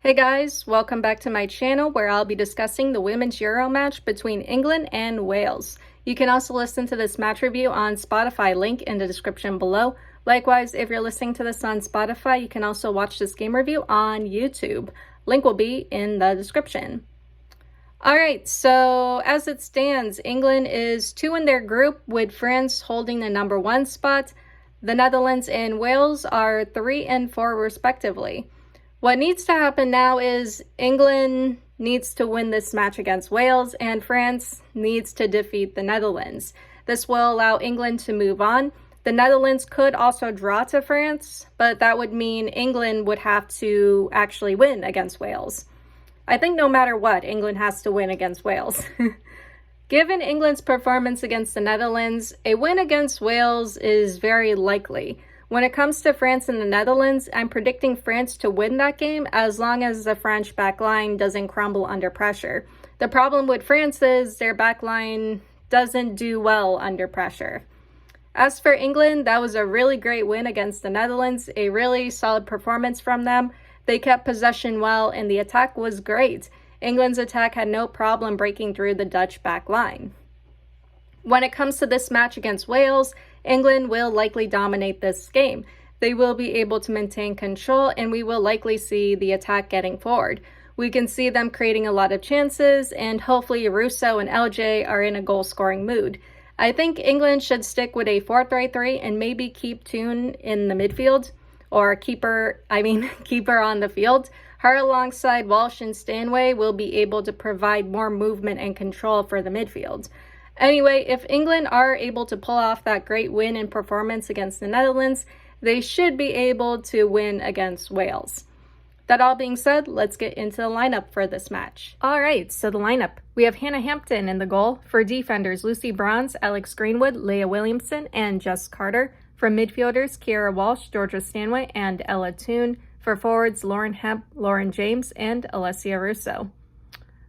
Hey guys, welcome back to my channel where I'll be discussing the Women's Euro match between England and Wales. You can also listen to this match review on Spotify, link in the description below. Likewise, if you're listening to this on Spotify, you can also watch this game review on YouTube. Link will be in the description. Alright, so as it stands, England is 2 in their group with France holding the number 1 spot. The Netherlands and Wales are 3 and 4 respectively. What needs to happen now is England needs to win this match against Wales and France needs to defeat the Netherlands. This will allow England to move on. The Netherlands could also draw to France, but that would mean England would have to actually win against Wales. I think no matter what, England has to win against Wales. Given England's performance against the Netherlands, a win against Wales is very likely. When it comes to France and the Netherlands, I'm predicting France to win that game as long as the French backline doesn't crumble under pressure. The problem with France is their backline doesn't do well under pressure. As for England, that was a really great win against the Netherlands, a really solid performance from them. They kept possession well and the attack was great. England's attack had no problem breaking through the Dutch backline. When it comes to this match against Wales, England will likely dominate this game. They will be able to maintain control and we will likely see the attack getting forward. We can see them creating a lot of chances and hopefully Russo and LJ are in a goal-scoring mood. I think England should stick with a 4-3-3 and maybe keep Toon in the midfield, or keeper on the field. Her alongside Walsh and Stanway will be able to provide more movement and control for the midfield. Anyway, if England are able to pull off that great win and performance against the Netherlands, they should be able to win against Wales. That all being said, let's get into the lineup for this match. Alright, so the lineup. We have Hannah Hampton in the goal. For defenders, Lucy Bronze, Alex Greenwood, Leah Williamson, and Jess Carter. For midfielders, Kiera Walsh, Georgia Stanway, and Ella Toon. For forwards, Lauren Hemp, Lauren James, and Alessia Russo.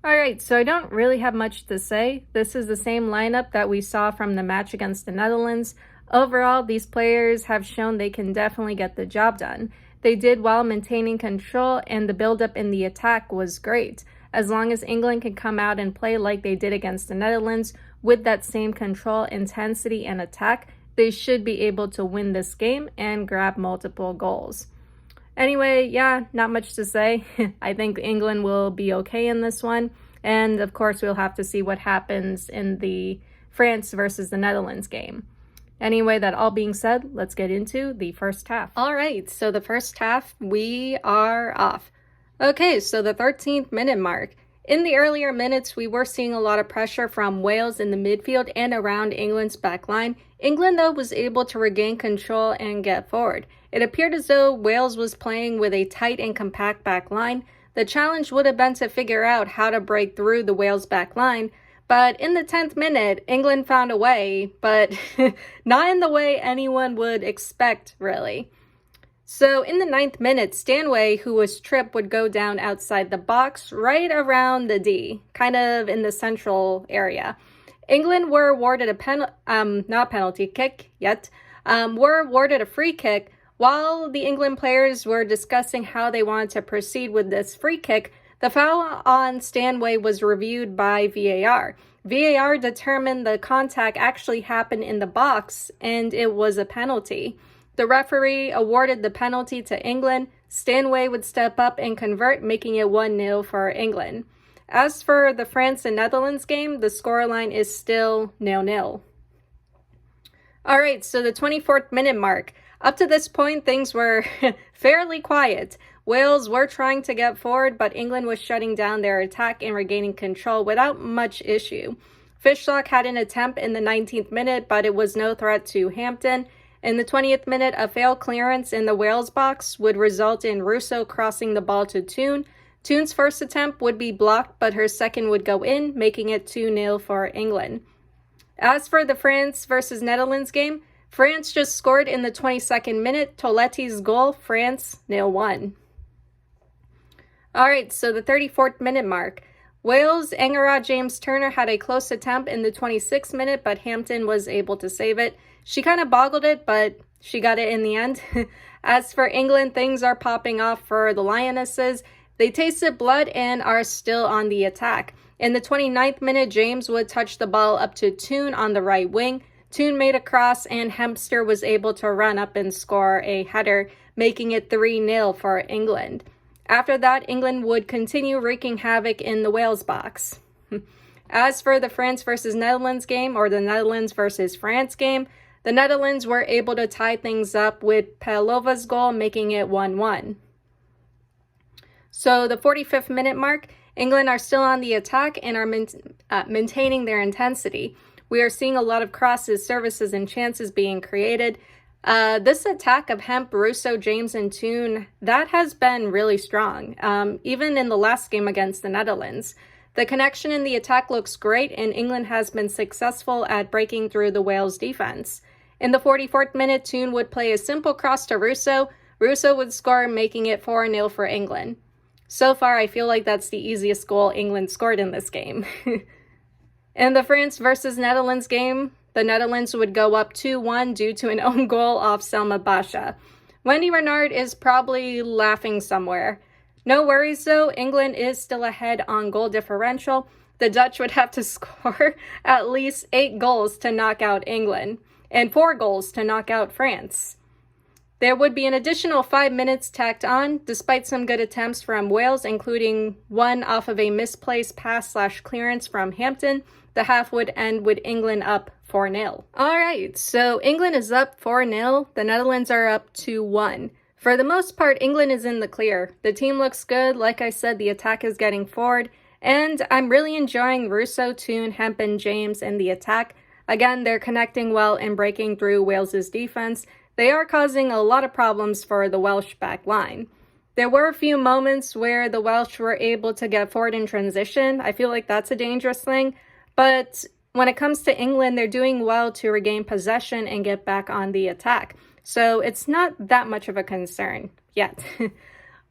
Alright, so I don't really have much to say. This is the same lineup that we saw from the match against the Netherlands. Overall, these players have shown they can definitely get the job done. They did well maintaining control and the build-up in the attack was great. As long as England can come out and play like they did against the Netherlands with that same control, intensity, and attack, they should be able to win this game and grab multiple goals. Anyway, yeah, not much to say. I think England will be okay in this one. And of course, we'll have to see what happens in the France versus the Netherlands game. Anyway, that all being said, let's get into the first half. All right, so the first half, we are off. Okay, so the 13th minute mark. In the earlier minutes, we were seeing a lot of pressure from Wales in the midfield and around England's backline. England, though, was able to regain control and get forward. It appeared as though Wales was playing with a tight and compact backline. The challenge would have been to figure out how to break through the Wales backline, but in the 10th minute, England found a way, but not in the way anyone would expect, really. So in the 9th minute, Stanway, who was tripped, would go down outside the box, right around the D, kind of in the central area. England were awarded were awarded a free kick. While the England players were discussing how they wanted to proceed with this free kick, the foul on Stanway was reviewed by VAR. VAR determined the contact actually happened in the box and it was a penalty. The referee awarded the penalty to England. Stanway would step up and convert, making it 1-0 for England. As for the France and Netherlands game, the scoreline is still 0-0. Alright, so the 24th minute mark. Up to this point, things were fairly quiet. Wales were trying to get forward, but England was shutting down their attack and regaining control without much issue. Fishlock had an attempt in the 19th minute, but it was no threat to Hampton. In the 20th minute, a failed clearance in the Wales box would result in Russo crossing the ball to Toon. Toon's first attempt would be blocked, but her second would go in, making it 2-0 for England. As for the France versus Netherlands game, France just scored in the 22nd minute. Toletti's goal, France 0-1. Alright, so the 34th minute mark. Wales' Angara James Turner had a close attempt in the 26th minute, but Hampton was able to save it. She kind of boggled it, but she got it in the end. As for England, things are popping off for the Lionesses. They tasted blood and are still on the attack. In the 29th minute, James would touch the ball up to Toon on the right wing. Toon made a cross and Hempster was able to run up and score a header, making it 3-0 for England. After that, England would continue wreaking havoc in the Wales box. As for the France versus Netherlands game, or the Netherlands versus France game, the Netherlands were able to tie things up with Pavlova's goal, making it 1-1. So the 45th minute mark, England are still on the attack and are maintaining their intensity. We are seeing a lot of crosses, services, and chances being created. This attack of Hemp, Russo, James, and Toon, that has been really strong, even in the last game against the Netherlands. The connection in the attack looks great, and England has been successful at breaking through the Wales defense. In the 44th minute, Toon would play a simple cross to Russo. Russo would score, making it 4-0 for England. So far, I feel like that's the easiest goal England scored in this game. In the France versus Netherlands game, the Netherlands would go up 2-1 due to an own goal off Selma Basha. Wendy Renard is probably laughing somewhere. No worries though, England is still ahead on goal differential. The Dutch would have to score at least 8 goals to knock out England, and 4 goals to knock out France. There would be an additional 5 minutes tacked on, despite some good attempts from Wales, including one off of a misplaced pass/clearance from Hampton. The half would end with England up 4-0. Alright, so England is up 4-0, the Netherlands are up 2-1. For the most part, England is in the clear. The team looks good, like I said, the attack is getting forward, and I'm really enjoying Russo, Toon, Hemp, and James in the attack. Again, they're connecting well and breaking through Wales's defense. They are causing a lot of problems for the Welsh back line. There were a few moments where the Welsh were able to get forward in transition. I feel like that's a dangerous thing, but when it comes to England, they're doing well to regain possession and get back on the attack. So it's not that much of a concern yet.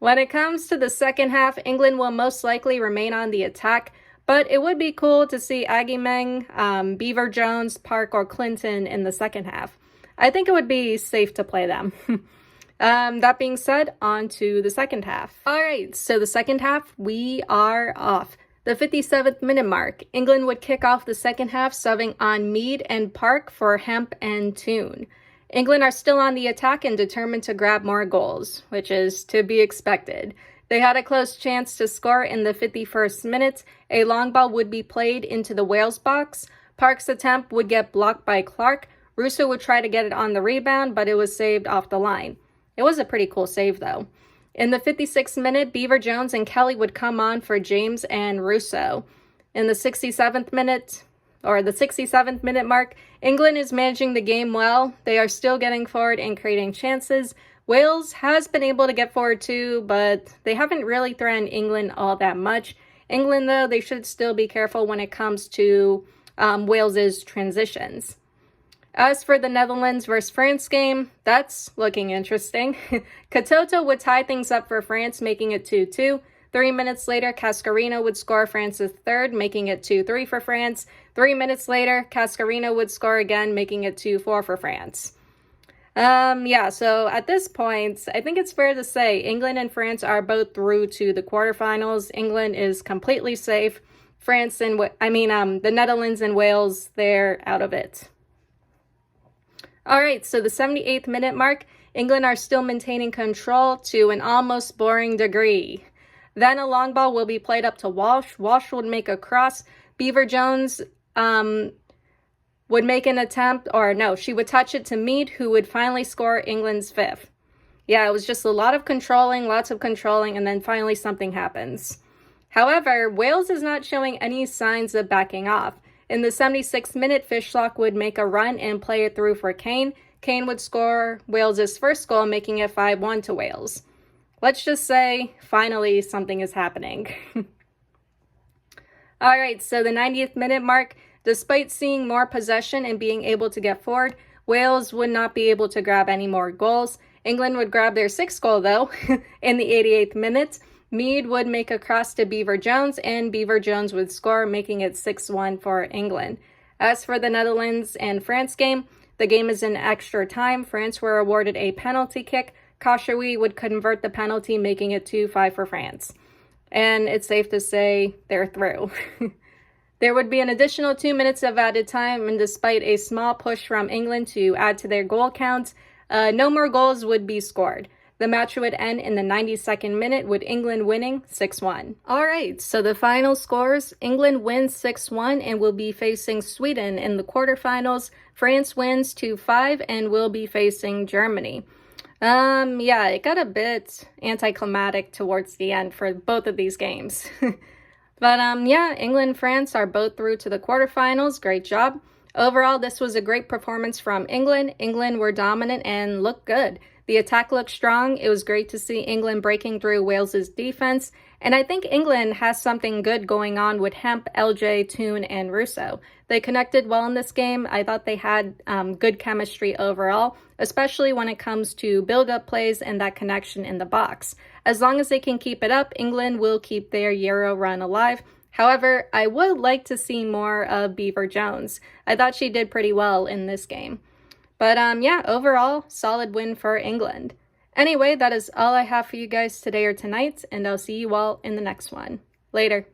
When it comes to the second half, England will most likely remain on the attack, but it would be cool to see Agimeng, Beever-Jones, Park, or Clinton in the second half. I think it would be safe to play them. That being said, on to the second half. Alright, so the second half, we are off. The 57th minute mark, England would kick off the second half, subbing on Mead and Park for Hemp and Toon. England are still on the attack and determined to grab more goals, which is to be expected. They had a close chance to score in the 51st minute. A long ball would be played into the Wales box. Park's attempt would get blocked by Clark. Russo would try to get it on the rebound, but it was saved off the line. It was a pretty cool save, though. In the 56th minute, Beever-Jones and Kelly would come on for James and Russo. In the 67th minute, or the 67th minute mark, England is managing the game well. They are still getting forward and creating chances. Wales has been able to get forward too, but they haven't really threatened England all that much. England, though, they should still be careful when it comes to Wales's transitions. As for the Netherlands versus France game, that's looking interesting. Katoto would tie things up for France, making it 2-2. 3 minutes later, Cascarino would score France's third, making it 2-3 for France. 3 minutes later, Cascarino would score again, making it 2-4 for France. So at this point, I think it's fair to say England and France are both through to the quarterfinals. England is completely safe. The Netherlands and Wales, they're out of it. Alright, so the 78th minute mark, England are still maintaining control to an almost boring degree. Then a long ball will be played up to Walsh. Walsh would make a cross. Beever-Jones would make an attempt, she would touch it to Mead, who would finally score England's fifth. Yeah, it was just a lot of controlling, lots of controlling, and then finally something happens. However, Wales is not showing any signs of backing off. In the 76th minute, Fishlock would make a run and play it through for Kane. Kane would score Wales's first goal, making it 5-1 to Wales. Let's just say, finally, something is happening. Alright, so the 90th minute mark, despite seeing more possession and being able to get forward, Wales would not be able to grab any more goals. England would grab their sixth goal, though, in the 88th minute. Mead would make a cross to Beever-Jones, and Beever-Jones would score, making it 6-1 for England. As for the Netherlands and France game, the game is in extra time. France were awarded a penalty kick. Kashawi would convert the penalty, making it 2-5 for France. and it's safe to say they're through. There would be an additional 2 minutes of added time, and despite a small push from England to add to their goal count, no more goals would be scored. The match would end in the 92nd minute with England winning 6-1. Alright, so the final scores: England wins 6-1 and will be facing Sweden in the quarterfinals. France wins 2-5 and will be facing Germany. Yeah, it got a bit anticlimactic towards the end for both of these games. But yeah, England and France are both through to the quarterfinals. Great job. Overall, this was a great performance from England. England were dominant and looked good. The attack looked strong. It was great to see England breaking through Wales's defense. And I think England has something good going on with Hemp, LJ, Toon, and Russo. They connected well in this game. I thought they had good chemistry overall, especially when it comes to build-up plays and that connection in the box. As long as they can keep it up, England will keep their Euro run alive. However, I would like to see more of Beever-Jones. I thought she did pretty well in this game. But yeah, overall, solid win for England. Anyway, that is all I have for you guys today or tonight, and I'll see you all in the next one. Later.